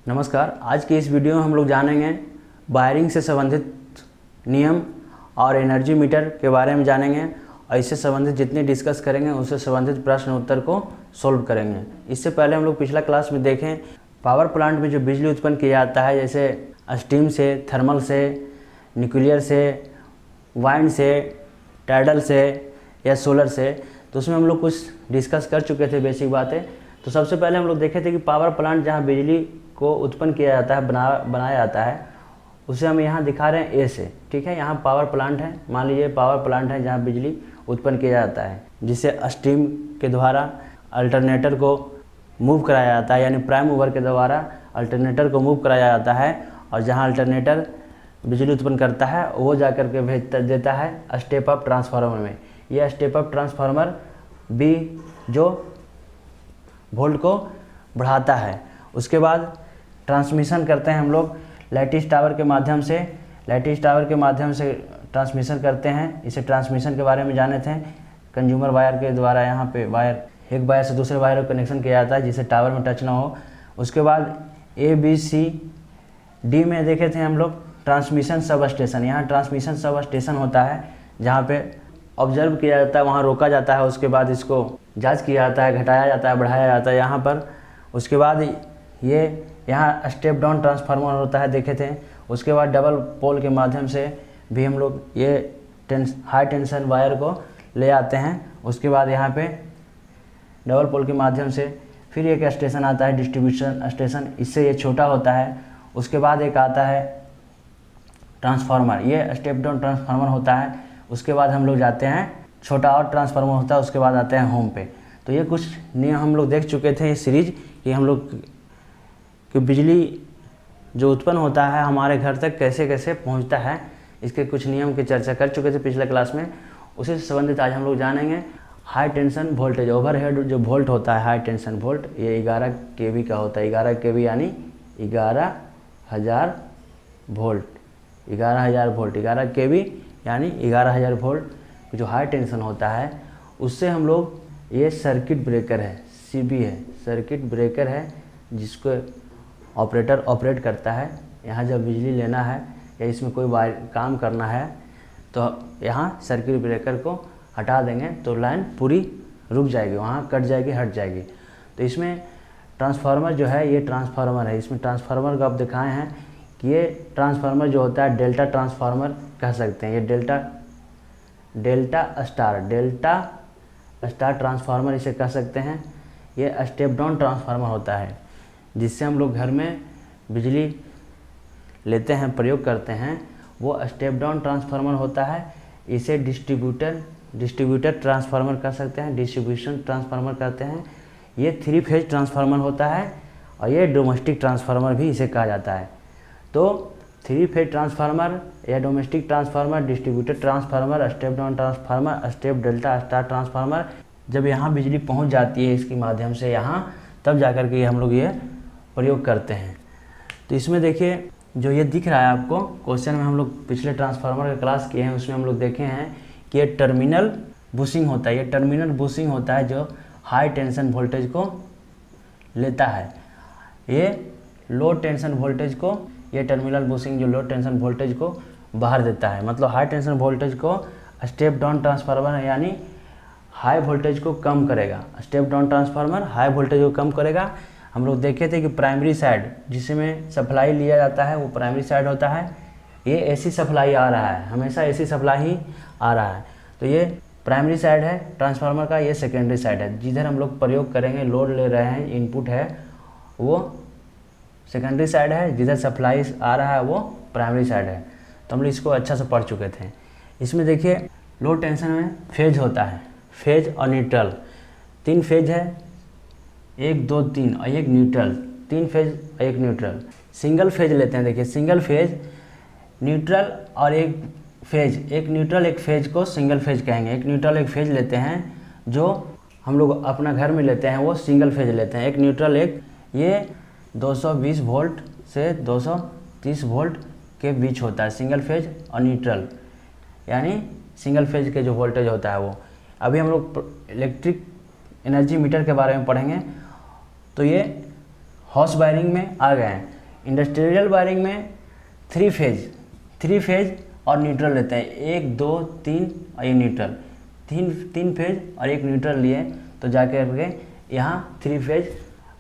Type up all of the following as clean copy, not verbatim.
नमस्कार। आज की इस वीडियो में हम लोग जानेंगे वायरिंग से संबंधित नियम और एनर्जी मीटर के बारे में जानेंगे और इससे संबंधित जितने डिस्कस करेंगे उससे संबंधित प्रश्न उत्तर को सोल्व करेंगे। इससे पहले हम लोग पिछला क्लास में देखें पावर प्लांट में जो बिजली उत्पन्न किया जाता है, जैसे स्टीम से, थर्मल से, न्यूक्लियर से, वाइंड से, टाइडल से या सोलर से, तो उसमें हम लोग कुछ डिस्कस कर चुके थे बेसिक बातें। तो सबसे पहले हम लोग देखे थे कि पावर प्लांट जहाँ बिजली को उत्पन्न किया जाता है, बनाया जाता है, उसे हम यहाँ दिखा रहे हैं ए से। ठीक है, यहाँ पावर प्लांट है, मान लीजिए पावर प्लांट है जहाँ बिजली उत्पन्न किया जाता है, जिसे स्टीम के द्वारा अल्टरनेटर को मूव कराया जाता है, यानी प्राइम मूवर के द्वारा अल्टरनेटर को मूव कराया जाता है। और जहाँ अल्टरनेटर बिजली उत्पन्न करता है वो जा कर के भेज देता है स्टेप अप ट्रांसफार्मर में। यह स्टेप अप ट्रांसफार्मर बी जो वोल्ट को बढ़ाता है। उसके बाद ट्रांसमिशन करते हैं हम लोग लैटिस टावर के माध्यम से। लैटिस टावर के माध्यम से ट्रांसमिशन करते हैं। इसे ट्रांसमिशन के बारे में जाने थे। कंज्यूमर वायर के द्वारा यहाँ पे एक वायर से दूसरे वायर को कनेक्शन किया जाता है जिससे टावर में टच ना हो। उसके बाद ए बी सी डी में देखे थे हम लोग ट्रांसमिशन सब स्टेशन। यहाँ ट्रांसमिशन सब स्टेशन होता है जहाँ पे ऑब्जर्व किया जाता है, वहाँ रोका जाता है। उसके बाद इसको जांच किया जाता है, घटाया जाता है, बढ़ाया जाता है यहाँ पर। उसके बाद ये यहाँ स्टेप डाउन ट्रांसफार्मर होता है, देखे थे। उसके बाद डबल पोल के माध्यम से भी हम लोग ये हाई टेंशन वायर को ले आते हैं। उसके बाद यहाँ पे डबल पोल के माध्यम से फिर एक स्टेशन आता है डिस्ट्रीब्यूशन स्टेशन, इससे ये छोटा होता है। उसके बाद एक आता है ट्रांसफार्मर, ये स्टेप डाउन ट्रांसफार्मर होता है। उसके बाद हम लोग जाते हैं छोटा और ट्रांसफार्मर होता है, उसके बाद आते हैं होम पे। तो ये कुछ नियम हम लोग देख चुके थे, ये सीरीज कि हम लोग कि बिजली जो उत्पन्न होता है हमारे घर तक कैसे कैसे पहुंचता है, इसके कुछ नियम की चर्चा कर चुके थे पिछले क्लास में। उसी से संबंधित आज हम लोग जानेंगे हाई टेंशन वोल्टेज। ओवरहेड जो वोल्ट होता है, हाई टेंशन वोल्ट, ये 11 kV का होता है। 11 kV यानी 11,000 वोल्ट। 11,000 वोल्ट, 11 kV यानी 11,000 वोल्ट जो हाई टेंशन होता है, उससे हम लोग, ये सर्किट ब्रेकर है, सीबी है, सर्किट ब्रेकर है, जिसको ऑपरेटर ऑपरेट करता है। यहाँ जब बिजली लेना है या इसमें कोई वायर काम करना है तो यहाँ सर्किट ब्रेकर को हटा देंगे तो लाइन पूरी रुक जाएगी, वहाँ कट जाएगी, हट जाएगी। तो इसमें ट्रांसफार्मर जो है, ये ट्रांसफार्मर है। इसमें ट्रांसफार्मर को आप दिखाए हैं कि ये ट्रांसफार्मर जो होता है डेल्टा ट्रांसफार्मर कह सकते हैं। ये डेल्टा स्टार ट्रांसफार्मर इसे कह सकते हैं। ये स्टेप डाउन ट्रांसफार्मर होता है जिससे हम लोग घर में बिजली लेते हैं, प्रयोग करते हैं, वो स्टेप डाउन ट्रांसफार्मर होता है। इसे डिस्ट्रीब्यूटर ट्रांसफार्मर कह सकते हैं, डिस्ट्रीब्यूशन ट्रांसफार्मर कहते हैं। ये 3 फेज ट्रांसफार्मर होता है और ये डोमेस्टिक ट्रांसफार्मर भी इसे कहा जाता है। तो 3 फेज ट्रांसफार्मर या domestic transformer, distributor transformer, step down transformer, step delta star transformer, जब यहाँ बिजली पहुँच जाती है इसके माध्यम से यहाँ, तब जाकर के हम लोग ये प्रयोग करते हैं। तो इसमें देखिए जो ये दिख रहा है आपको क्वेश्चन में, हम लोग पिछले ट्रांसफार्मर का क्लास किए हैं, उसमें हम लोग देखे हैं कि ये टर्मिनल बुशिंग होता है। ये टर्मिनल बुशिंग होता है जो हाई टेंशन वोल्टेज को लेता है। ये लो टेंशन वोल्टेज को, ये टर्मिनल बुशिंग जो लो टेंशन वोल्टेज को बाहर देता है, मतलब हाई टेंशन वोल्टेज को स्टेप डाउन ट्रांसफार्मर यानी हाई वोल्टेज को कम करेगा। Step down transformer high voltage को कम करेगा। हम लोग देखे थे कि प्राइमरी साइड जिसमें सप्लाई लिया जाता है वो प्राइमरी साइड होता है। ये एसी सप्लाई आ रहा है, हमेशा एसी सप्लाई ही आ रहा है। तो ये प्राइमरी साइड है ट्रांसफार्मर का, ये सेकेंडरी साइड है। जिधर हम लोग प्रयोग करेंगे, लोड ले रहे हैं, इनपुट है, वो सेकेंडरी साइड है। जिधर सप्लाई आ रहा है वो प्राइमरी साइड है। तो हम लोग इसको अच्छा से पढ़ चुके थे। इसमें देखिए लो टेंशन में फेज होता है, फेज और न्यूट्रल। 3 फेज है, 1 2 3 और एक न्यूट्रल। 3 फेज और एक न्यूट्रल। सिंगल फेज लेते हैं, देखिए सिंगल फेज, न्यूट्रल और एक फेज। एक न्यूट्रल एक फेज को सिंगल फेज कहेंगे। एक न्यूट्रल एक फेज लेते हैं जो हम लोग अपना घर में लेते हैं, वो सिंगल फेज लेते हैं। एक न्यूट्रल ये 220 वोल्ट से 230 वोल्ट के बीच होता है, सिंगल फेज और न्यूट्रल, यानी सिंगल फेज के जो वोल्टेज होता है वो। अभी हम लोग इलेक्ट्रिक एनर्जी मीटर के बारे में पढ़ेंगे। तो ये हाउस वायरिंग में आ गए हैं। इंडस्ट्रियल वायरिंग में थ्री फेज और न्यूट्रल लेते हैं, 1 2 3 और ये न्यूट्रल, तीन फेज और एक न्यूट्रल लिए तो जाकर के यहाँ 3 फेज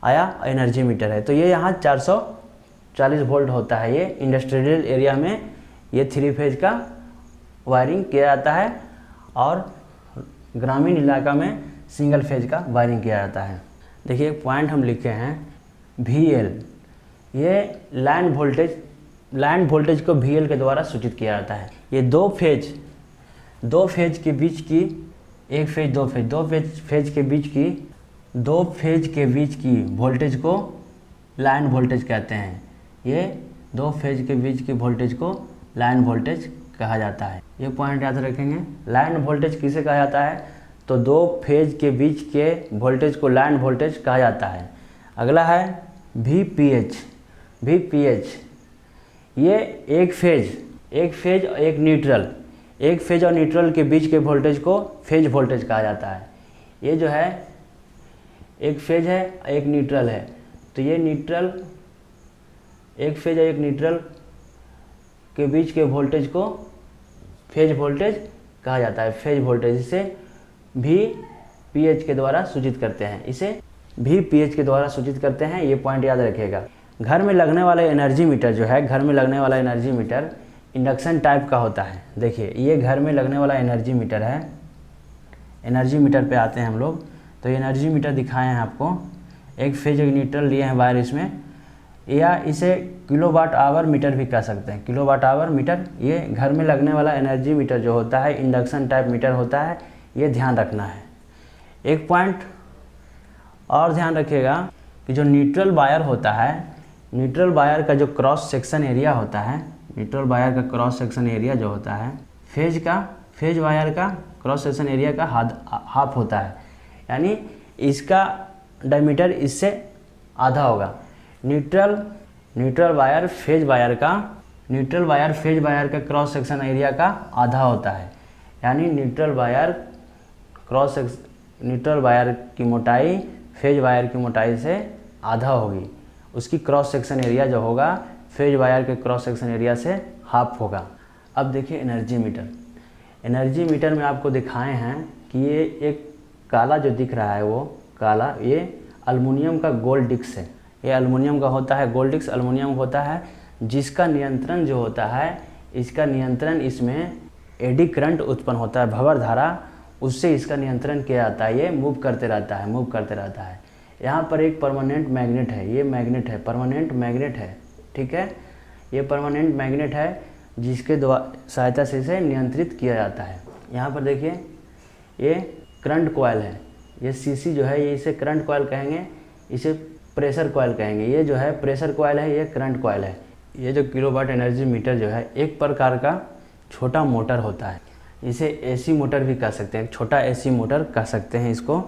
आया एनर्जी मीटर है। तो ये यहाँ 440 वोल्ट होता है। ये इंडस्ट्रियल एरिया में ये 3 फेज का वायरिंग किया जाता है और ग्रामीण इलाका में सिंगल फेज का वायरिंग किया जाता है। देखिए एक पॉइंट हम लिखे हैं VL, ये लाइन वोल्टेज को VL के द्वारा सूचित किया जाता है। ये दो फेज के बीच की दो फेज के बीच की वोल्टेज को लाइन वोल्टेज कहते हैं। ये दो फेज के बीच की वोल्टेज को लाइन वोल्टेज कहा जाता है। ये पॉइंट याद रखेंगे। लाइन वोल्टेज किसे कहा जाता है? तो दो फेज के बीच के वोल्टेज को लाइन वोल्टेज कहा जाता है। अगला है VPH। ये एक फेज और एक न्यूट्रल के बीच के वोल्टेज को फेज वोल्टेज कहा जाता है। ये जो है एक फेज है एक न्यूट्रल है, तो ये न्यूट्रल, एक फेज और एक न्यूट्रल के बीच के वोल्टेज को फेज वोल्टेज कहा जाता है। फेज वोल्टेज इसे VPH के द्वारा सूचित करते हैं, ये पॉइंट याद रखिएगा। घर में लगने वाला एनर्जी मीटर इंडक्शन टाइप का होता है। देखिए ये घर में लगने वाला एनर्जी मीटर है। एनर्जी मीटर पे आते हैं हम लोग, तो एनर्जी मीटर दिखाए हैं आपको। एक फेज एक न्यूट्रल लिए हैं वायर इसमें, या इसे किलोवाट आवर मीटर भी कह सकते हैं। किलोवाट आवर मीटर, ये घर में लगने वाला एनर्जी मीटर जो होता है इंडक्शन टाइप मीटर होता है, ये ध्यान रखना है। एक पॉइंट और ध्यान रखिएगा कि जो न्यूट्रल वायर होता है, न्यूट्रल वायर का जो क्रॉस सेक्शन एरिया होता है, न्यूट्रल वायर का क्रॉस सेक्शन एरिया जो होता है फेज वायर का क्रॉस सेक्शन एरिया का हाफ होता है, यानी इसका डायमीटर इससे आधा होगा। न्यूट्रल वायर फेज वायर का क्रॉस सेक्शन एरिया का आधा होता है, यानी न्यूट्रल वायर की मोटाई फेज वायर की मोटाई से आधा होगी। उसकी क्रॉस सेक्शन एरिया जो होगा फेज वायर के क्रॉस सेक्शन एरिया से हाफ होगा। अब देखिए एनर्जी मीटर में आपको दिखाए हैं कि ये एक काला जो दिख रहा है वो काला, ये एल्युमिनियम का गोल्ड डिस्क है। ये एल्युमिनियम का होता है, गोल्ड डिस्क एल्युमिनियम होता है, जिसका नियंत्रण जो होता है, इसका नियंत्रण इसमें एडी करंट उत्पन्न होता है, भंवर धारा, उससे इसका नियंत्रण किया जाता है। ये मूव करते रहता है। यहाँ पर एक परमानेंट मैग्नेट है, ये मैग्नेट है, परमानेंट मैग्नेट है, ठीक है। ये परमानेंट मैग्नेट है जिसके सहायता से इसे नियंत्रित किया जाता है। यहाँ पर देखिए ये करंट कॉइल है, ये सीसी जो है ये इसे करंट कॉइल कहेंगे, इसे प्रेशर कॉइल कहेंगे। ये जो है प्रेशर कॉइल है, ये करंट कॉइल है। ये जो किलोवाट एनर्जी मीटर जो है एक प्रकार का छोटा मोटर होता है, इसे एसी मोटर भी कह सकते हैं, छोटा एसी मोटर कह सकते हैं इसको।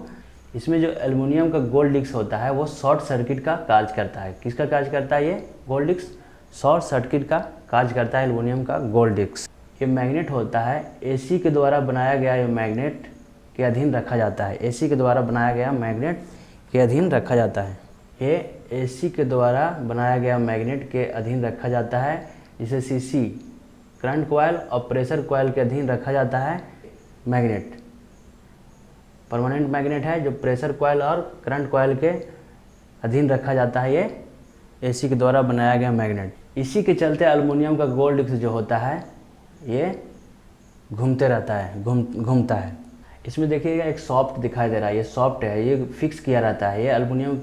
इसमें जो एल्युमिनियम का गोल्ड डिस्क होता है वो शॉर्ट सर्किट का कार्य करता है। किसका कार्य करता है? ये गोल्ड डिस्क शॉर्ट सर्किट का कार्य करता है, एल्युमिनियम का गोल्ड डिस्क। ये मैग्नेट होता है, एसी के द्वारा बनाया गया ये मैग्नेट के अधीन रखा जाता है। एसी के द्वारा बनाया गया मैग्नेट के अधीन रखा जाता है। ये एसी के द्वारा बनाया गया मैग्नेट के अधीन रखा जाता है, जिसे सीसी करंट कॉइल और प्रेशर कॉइल के अधीन रखा जाता है। मैग्नेट परमानेंट मैग्नेट है जो प्रेशर कॉइल और करंट कॉइल के अधीन रखा जाता है, ये एसी के द्वारा बनाया गया मैग्नेट। इसी के चलते एल्युमिनियम का गोल्ड डिस्क जो होता है ये घूमते रहता है, घूमता है। इसमें देखिएगा एक सॉफ्ट दिखाई दे रहा है, ये सॉफ्ट है, ये फिक्स किया रहता है। ये एल्युमिनियम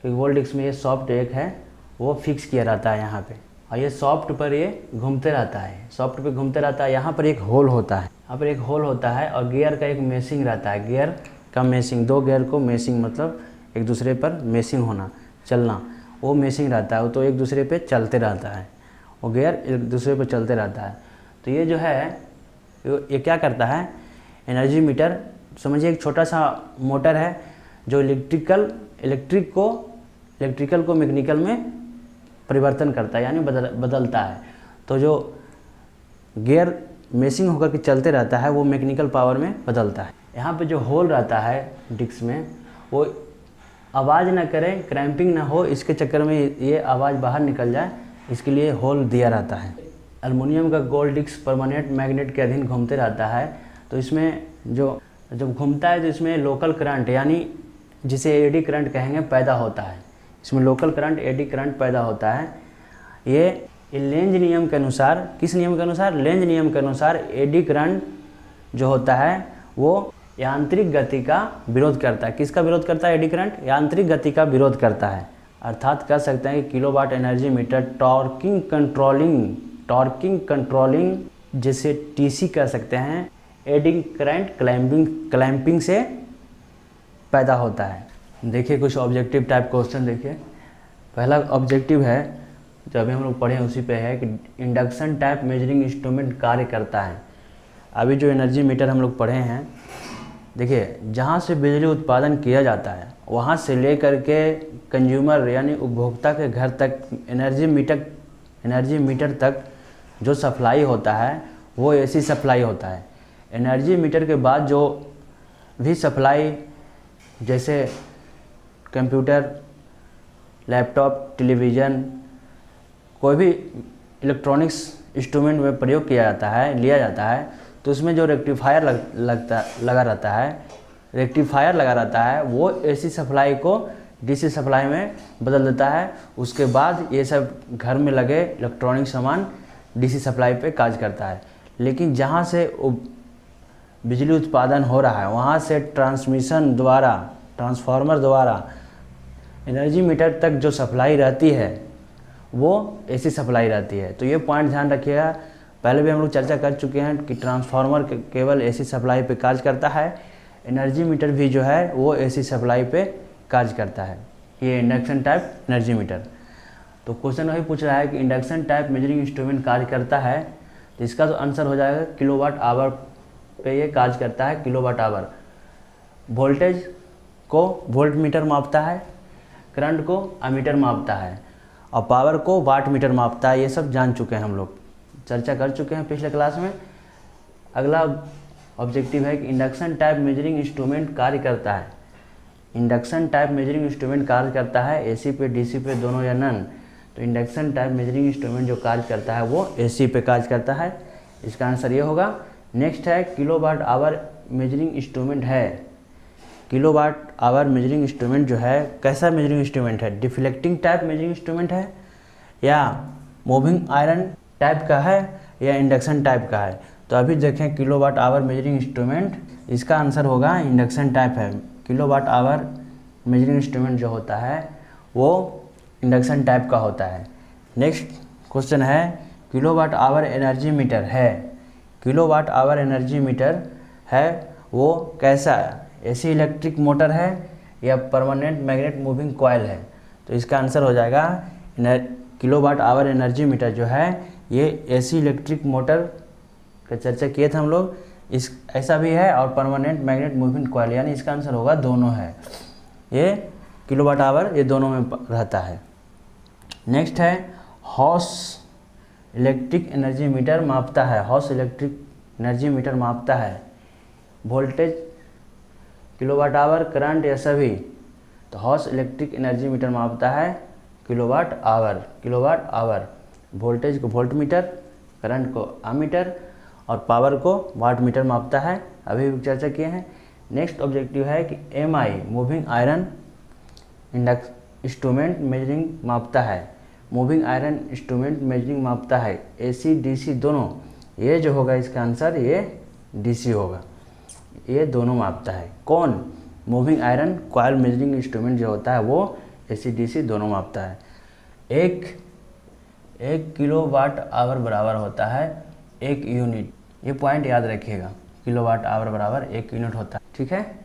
के गोल्ड डिस्क में ये सॉफ्ट एक है, वो फिक्स किया रहता है यहाँ पे, और ये सॉफ्ट पर ये घूमते रहता है, सॉफ्ट पे घूमते रहता है। यहाँ पर एक होल होता है, यहाँ पर एक होल होता है, और गियर का एक मेशिंग रहता है। गियर का मेशिंग, दो गियर को मेशिंग मतलब एक दूसरे पर मेशिंग होना, चलना, वो मेशिंग रहता है, तो एक दूसरे पे चलते रहता है, वो गियर एक दूसरे पर चलते रहता है। तो ये जो है ये क्या करता है, एनर्जी मीटर समझिए एक छोटा सा मोटर है जो इलेक्ट्रिकल को मैकेनिकल में परिवर्तन करता है, यानी बदलता है। तो जो गियर मेशिंग होकर के चलते रहता है वो मैकेनिकल पावर में बदलता है। यहाँ पे जो होल रहता है डिस्क में, वो आवाज़ ना करें, क्रैम्पिंग ना हो, इसके चक्कर में ये आवाज़ बाहर निकल जाए, इसके लिए होल दिया रहता है। एल्युमिनियम का गोल्ड डिस्क परमानेंट मैग्नेट के अधीन घूमते रहता है, तो इसमें जो जब घूमता है तो इसमें लोकल करंट यानी जिसे एडी करंट कहेंगे पैदा होता है। इसमें लोकल करंट एडी करंट पैदा होता है। ये लेंज नियम के अनुसार, किस नियम के अनुसार? लेंज नियम के अनुसार एडी करंट जो होता है वो यांत्रिक गति का विरोध करता है। किसका विरोध करता है? एडी करंट यांत्रिक गति का विरोध करता है। अर्थात कह सकते हैं कि kilowatt energy meter torquing controlling जिसे टीसी कह सकते हैं, एडिंग करंट क्लैंपिंग से पैदा होता है। देखिए कुछ ऑब्जेक्टिव टाइप क्वेश्चन देखिए। पहला ऑब्जेक्टिव है जो अभी हम लोग पढ़े उसी पे है कि इंडक्शन टाइप मेजरिंग इंस्ट्रूमेंट कार्य करता है। अभी जो एनर्जी मीटर हम लोग पढ़े हैं, देखिए जहाँ से बिजली उत्पादन किया जाता है वहाँ से लेकर के कंज्यूमर यानी उपभोक्ता के घर तक एनर्जी मीटर तक जो सप्लाई होता है वो एसी सप्लाई होता है। एनर्जी मीटर के बाद जो भी सप्लाई जैसे कंप्यूटर, लैपटॉप, टेलीविज़न, कोई भी इलेक्ट्रॉनिक्स इंस्ट्रूमेंट में प्रयोग किया जाता है, लिया जाता है, तो उसमें जो रेक्टिफायर लगा रहता है वो एसी सप्लाई को डीसी सप्लाई में बदल देता है। उसके बाद ये सब घर में लगे इलेक्ट्रॉनिक सामान डीसी सप्लाई पे कार्य करता है। लेकिन जहाँ से बिजली उत्पादन हो रहा है वहाँ से ट्रांसफार्मर द्वारा एनर्जी मीटर तक जो सप्लाई रहती है वो एसी सप्लाई रहती है। तो ये पॉइंट ध्यान रखिएगा। पहले भी हम लोग चर्चा कर चुके हैं कि ट्रांसफार्मर केवल एसी सप्लाई पे कार्य करता है, एनर्जी मीटर भी जो है वो एसी सप्लाई पे कार्य करता है। ये इंडक्शन टाइप एनर्जी मीटर। तो क्वेश्चन वही पूछ रहा है कि इंडक्शन टाइप मेजरिंग इंस्ट्रूमेंट कार्य करता है, तो इसका तो आंसर हो जाएगा किलोवाट आवर पे ये कार्य करता है। किलोवाट आवर वोल्टेज को वोल्ट मीटर मापता है, करंट को अमीटर मापता है और पावर को वाट मीटर मापता है। ये सब जान चुके हैं, हम लोग चर्चा कर चुके हैं पिछले क्लास में। अगला ऑब्जेक्टिव है कि इंडक्शन टाइप मेजरिंग इंस्ट्रूमेंट कार्य करता है। इंडक्शन टाइप मेजरिंग इंस्ट्रूमेंट कार्य करता है एसी पे, डीसी पे, दोनों या नन। तो इंडक्शन टाइप मेजरिंग इंस्ट्रूमेंट जो कार्य करता है वो एसी पे कार्य करता है। इसका आंसर ये होगा। नेक्स्ट है किलोवाट आवर मेजरिंग इंस्ट्रूमेंट है। किलोवाट आवर मेजरिंग इंस्ट्रूमेंट जो है कैसा मेजरिंग इंस्ट्रूमेंट है? डिफ्लेक्टिंग टाइप मेजरिंग इंस्ट्रूमेंट है या मूविंग आयरन टाइप का है या इंडक्शन टाइप का है? तो अभी देखें किलोवाट आवर मेजरिंग इंस्ट्रूमेंट, इसका आंसर होगा इंडक्शन टाइप है। किलोवाट आवर मेजरिंग इंस्ट्रूमेंट जो होता है वो इंडक्शन टाइप का होता है। नेक्स्ट क्वेश्चन है किलोवाट आवर एनर्जी मीटर है। किलोवाट आवर एनर्जी मीटर है वो कैसा है? एसी इलेक्ट्रिक मोटर है या परमानेंट मैग्नेट मूविंग कॉइल है? तो इसका आंसर हो जाएगा किलोवाट आवर एनर्जी मीटर जो है ये एसी इलेक्ट्रिक मोटर का चर्चा किए थे हम लोग, इस ऐसा भी है और परमानेंट मैग्नेट मूविंग कॉइल, यानी इसका आंसर होगा दोनों है। ये किलोवाट आवर ये दोनों में रहता है। नेक्स्ट है हॉस इलेक्ट्रिक एनर्जी मीटर मापता है। हॉस इलेक्ट्रिक एनर्जी मीटर मापता है वोल्टेज, किलोवाट आवर, करंट या सभी? तो हॉस इलेक्ट्रिक एनर्जी मीटर मापता है किलोवाट आवर। वोल्टेज को वोल्ट मीटर, करंट को अमीटर और पावर को वाट मीटर मापता है। अभी भी चर्चा किए हैं। नेक्स्ट ऑब्जेक्टिव है कि MI moving iron instrument measuring मापता है। मूविंग आयरन इंस्ट्रूमेंट मेजरिंग मापता है एसी डीसी दोनों। ये जो होगा इसका आंसर ये डीसी होगा। ये दोनों मापता है। कौन? Moving iron coil measuring instrument जो होता है वो एसी डीसी दोनों मापता है। एक किलोवाट आवर बराबर होता है 1 यूनिट। ये पॉइंट याद रखिएगा, किलोवाट आवर बराबर 1 यूनिट होता है। ठीक है।